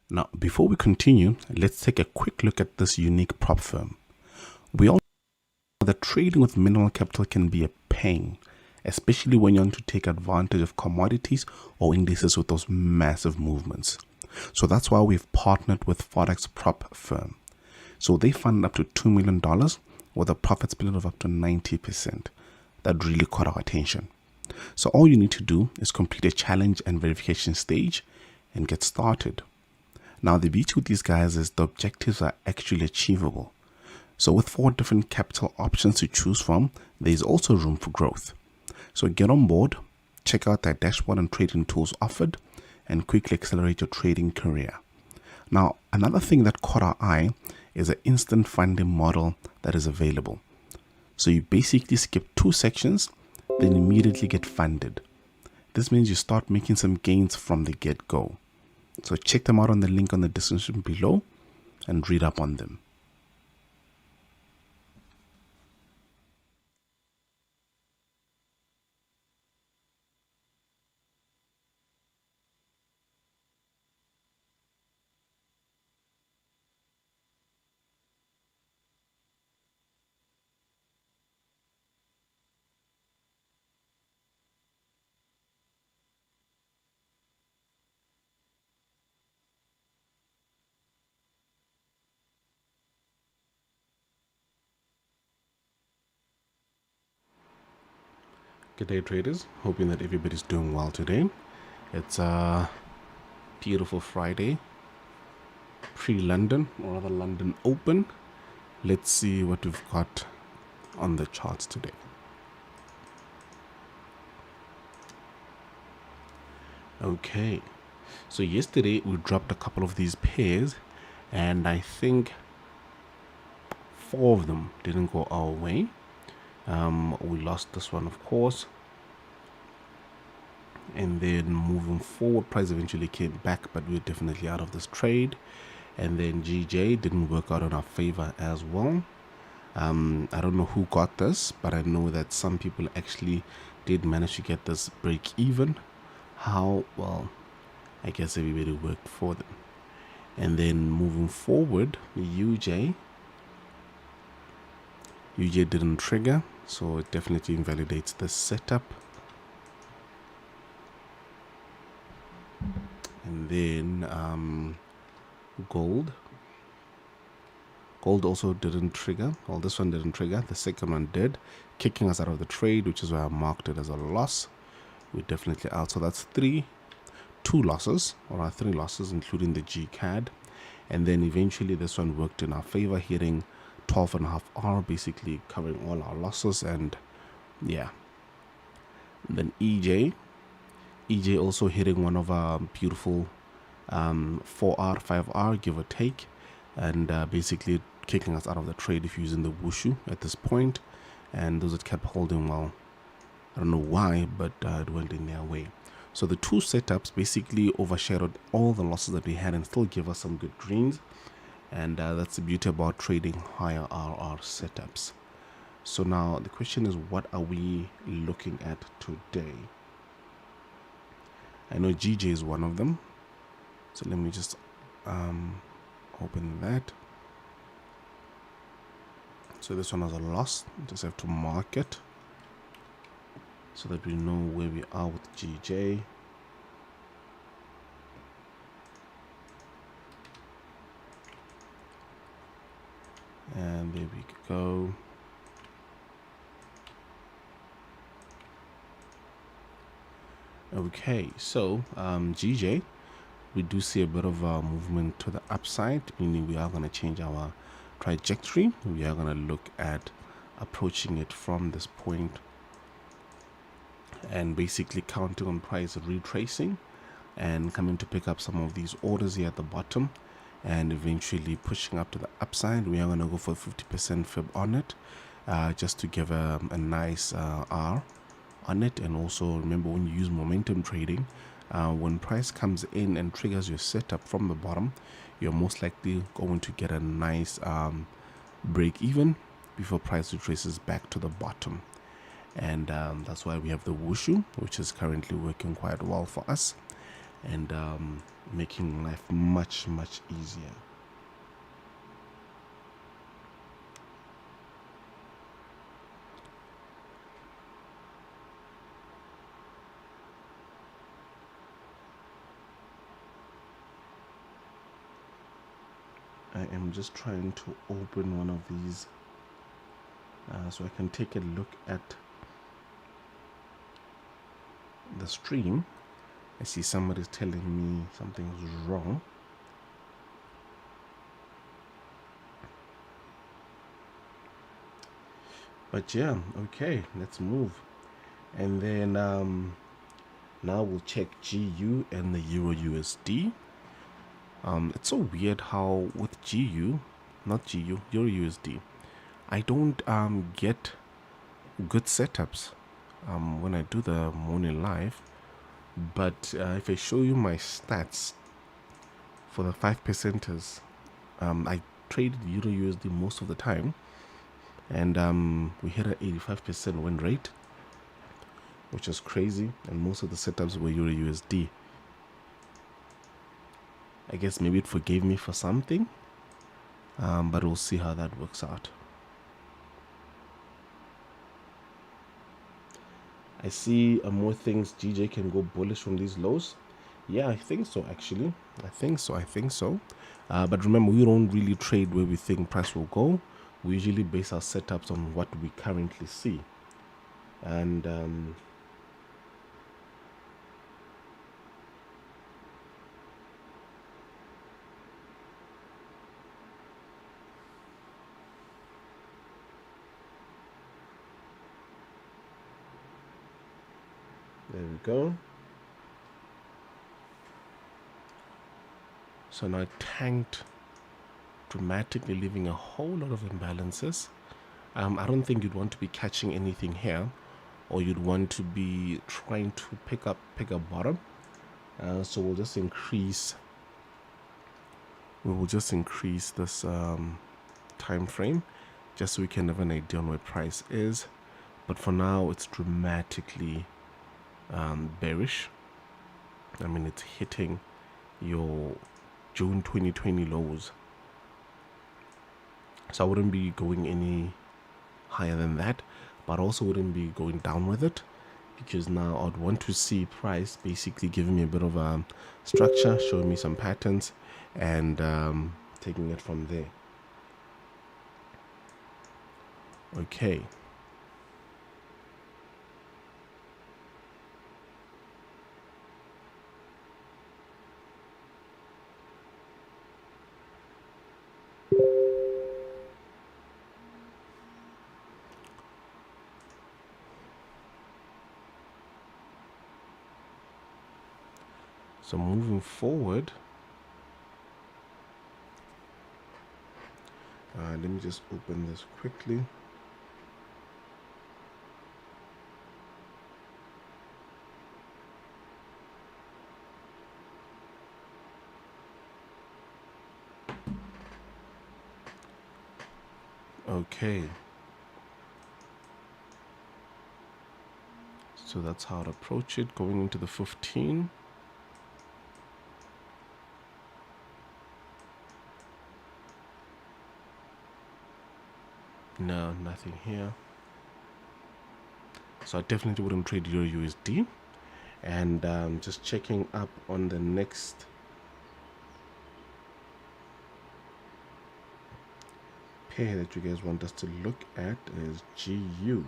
Now, before we continue, let's take a quick look at this unique prop firm. We all know that trading with minimal capital can be a pain, especially when you want to take advantage of commodities or indices with those massive movements. So that's why we've partnered with Forex Prop Firm. So they funded up to $2 million with a profit split of up to 90%. That really caught our attention. So all you need to do is complete a challenge and verification stage and get started. Now the beauty with these guys is the objectives are actually achievable. So with 4 different capital options to choose from, there is also room for growth. So get on board, check out their dashboard and trading tools offered, and quickly accelerate your trading career. Now, another thing that caught our eye is an instant funding model that is available. So you basically skip 2 sections, then immediately get funded. This means you start making some gains from the get-go. So check them out on the link on the description below and read up on them. Good day, traders. Hoping that everybody's doing well today. It's a beautiful Friday, pre-London, or rather London Open. Let's see what we've got on the charts today. Okay, so yesterday we dropped a couple of these pairs, and I think 4 of them didn't go our way. We lost this one, of course, and then moving forward, price eventually came back, but we're definitely out of this trade. And then GJ didn't work out in our favor as well. I don't know who got this, but I know that some people actually did manage to get this break even. How? Well, I guess everybody worked for them. And then moving forward, UJ didn't trigger, so it definitely invalidates the setup. And then gold also didn't trigger. Well, this one didn't trigger, the second one did, kicking us out of the trade, which is why I marked it as a loss. We're definitely out. So that's 3 losses, or 3 losses, including the GCAD. And then eventually this one worked in our favor, hitting 12.5 hour, basically covering all our losses. And yeah, and then EJ also hitting one of our beautiful 4R 5R, give or take, and basically kicking us out of the trade if you're using the wushu at this point. And those that kept holding, well, I don't know why, but it went in their way. So the 2 setups basically overshadowed all the losses that we had and still give us some good greens. And that's the beauty about trading higher RR setups. So now the question is, what are we looking at today? I know GJ is one of them. So let me just open that. So this one has a loss. Just have to mark it so that we know where we are with GJ. And there we go. Okay, so GJ, we do see a bit of movement to the upside, meaning we are going to change our trajectory. We are going to look at approaching it from this point and basically counting on price retracing and coming to pick up some of these orders here at the bottom and eventually pushing up to the upside. We are going to go for 50% fib on it, just to give a nice R on it. And also remember, when you use momentum trading, when price comes in and triggers your setup from the bottom, you're most likely going to get a nice break even before price retraces back to the bottom. And that's why we have the wushu, which is currently working quite well for us. and making life much easier. I am just trying to open one of these so I can take a look at the stream. I see somebody's telling me something's wrong. But yeah, okay, let's move. And then now we'll check GU and the Euro USD. It's so weird how with GU, not GU, Euro USD, I don't get good setups when I do the morning live. But if I show you my stats for the 5%ers, I traded Euro USD most of the time, and we hit an 85% win rate, which is crazy, and most of the setups were Euro USD. I guess maybe it forgave me for something, but we'll see how that works out. I see more things. GJ can go bullish from these lows. Yeah, I think so, actually. I think so. But remember, we don't really trade where we think price will go. We usually base our setups on what we currently see. And there we go. So now it tanked dramatically, leaving a whole lot of imbalances. I don't think you'd want to be catching anything here, or you'd want to be trying to pick a bottom. So we'll just increase. We will just increase this time frame, just so we can have an idea on where price is. But for now, it's dramatically bearish. I mean, it's hitting your June 2020 lows. So I wouldn't be going any higher than that, but also wouldn't be going down with it, because now I'd want to see price basically giving me a bit of a structure, showing me some patterns, and taking it from there. Okay. So moving forward, let me just open this quickly. Okay. So that's how to approach it, going into the 15. No, nothing here. So I definitely wouldn't trade Euro USD. And just checking up on the next pair that you guys want us to look at is GU.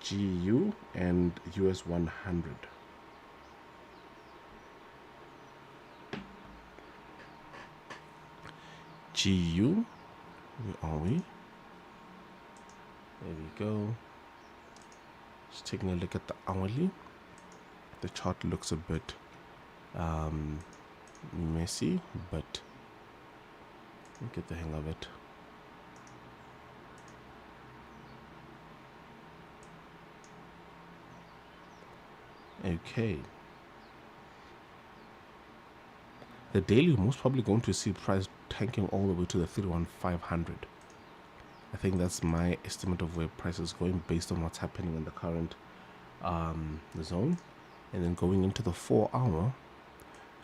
GU and US 100. GU, where are we? There we go. Just taking a look at the hourly. The chart looks a bit messy, but we'll get the hang of it. Okay. The daily, most probably going to see price tanking all the way to the 31,500. I think that's my estimate of where price is going based on what's happening in the current zone. And then going into the 4-hour,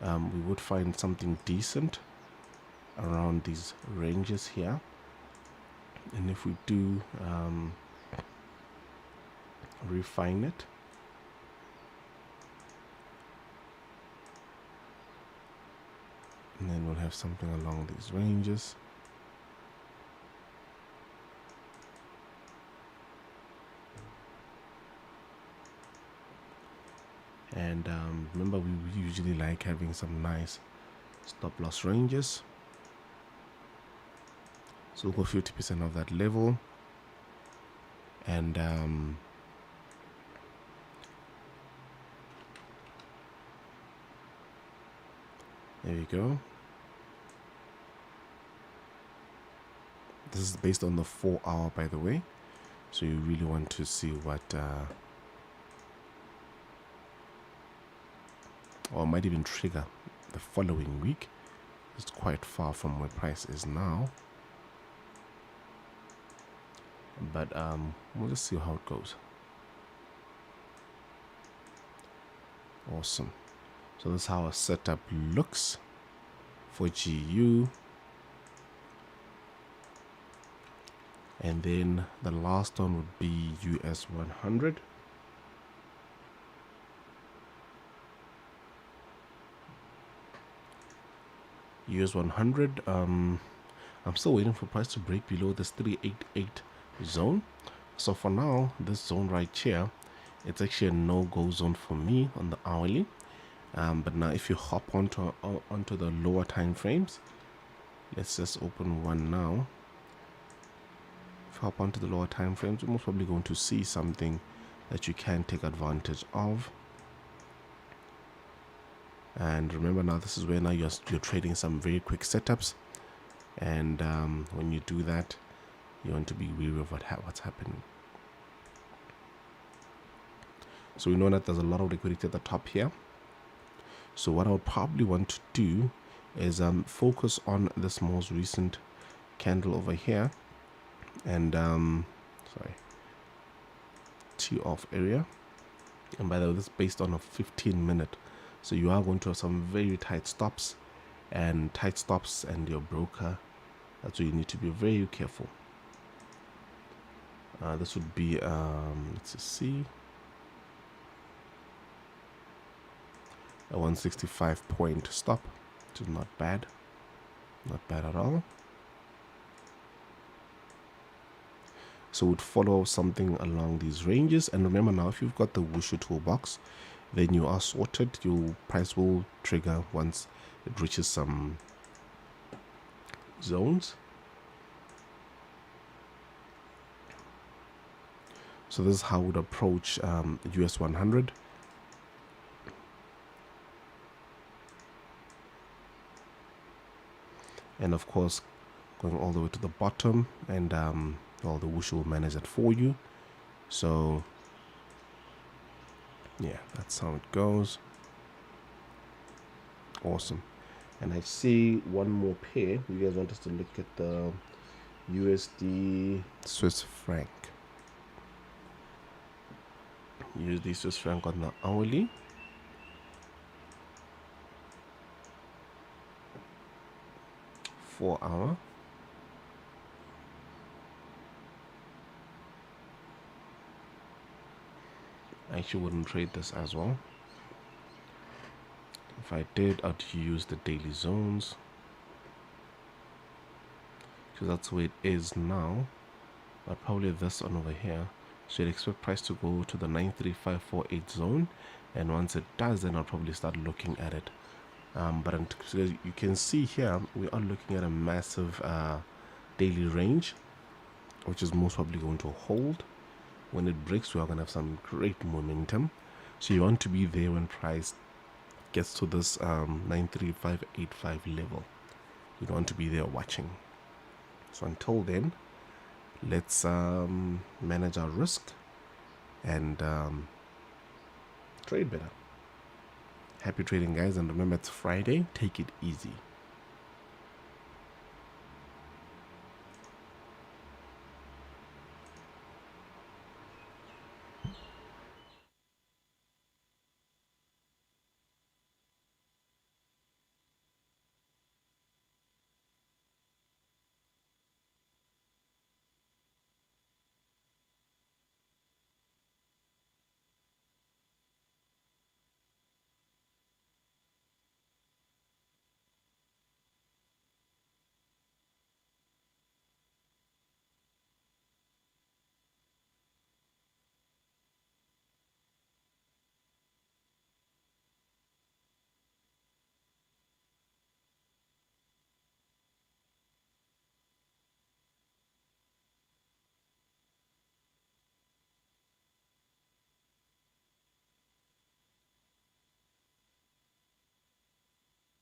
we would find something decent around these ranges here. And if we do refine it, and then we'll have something along these ranges. And remember, we usually like having some nice stop loss ranges. So we'll go 50% of that level. And there you go. This is based on the 4-hour, by the way. So you really want to see what or might even trigger the following week. It's quite far from where price is now, but we'll just see how it goes. Awesome. So this is how a setup looks for GU. And then the last one would be US 100. US 100, I'm still waiting for price to break below this 388 zone. So for now, this zone right here, it's actually a no-go zone for me on the hourly. But now if you hop onto the lower time frames, let's just open one now. If you hop onto the lower time frames, you're most probably going to see something that you can take advantage of. And remember, now this is where now you're trading some very quick setups, and when you do that, you want to be wary of what's happening. So we know that there's a lot of liquidity at the top here. So what I would probably want to do is focus on this most recent candle over here, and T off area. And by the way, this is based on a 15-minute. So you are going to have some very tight stops, and your broker, that's where you need to be very careful. This would be let's see, a 165 point stop, which is not bad at all. So we'd follow something along these ranges. And remember, now if you've got the Wushu toolbox, then you are sorted. Your price will trigger once it reaches some zones. So this is how I would approach US 100. And of course, going all the way to the bottom, and well, the Wushu will manage it for you. So yeah, that's how it goes. Awesome. And I see one more pair. You guys want us to look at the USD Swiss franc. USD Swiss franc on the hourly. Four-hour. I actually wouldn't trade this as well. If I did, I'd use the daily zones, because that's where it is now. But probably this one over here. So you'd expect price to go to the 93548 zone, and once it does, then I'll probably start looking at it. But you can see here, we are looking at a massive daily range, which is most probably going to hold. When it breaks, we are going to have some great momentum. So you want to be there when price gets to this 93585 level. You don't want to be there watching. So until then, let's manage our risk and trade better. Happy trading, guys, and remember, it's Friday. Take it easy.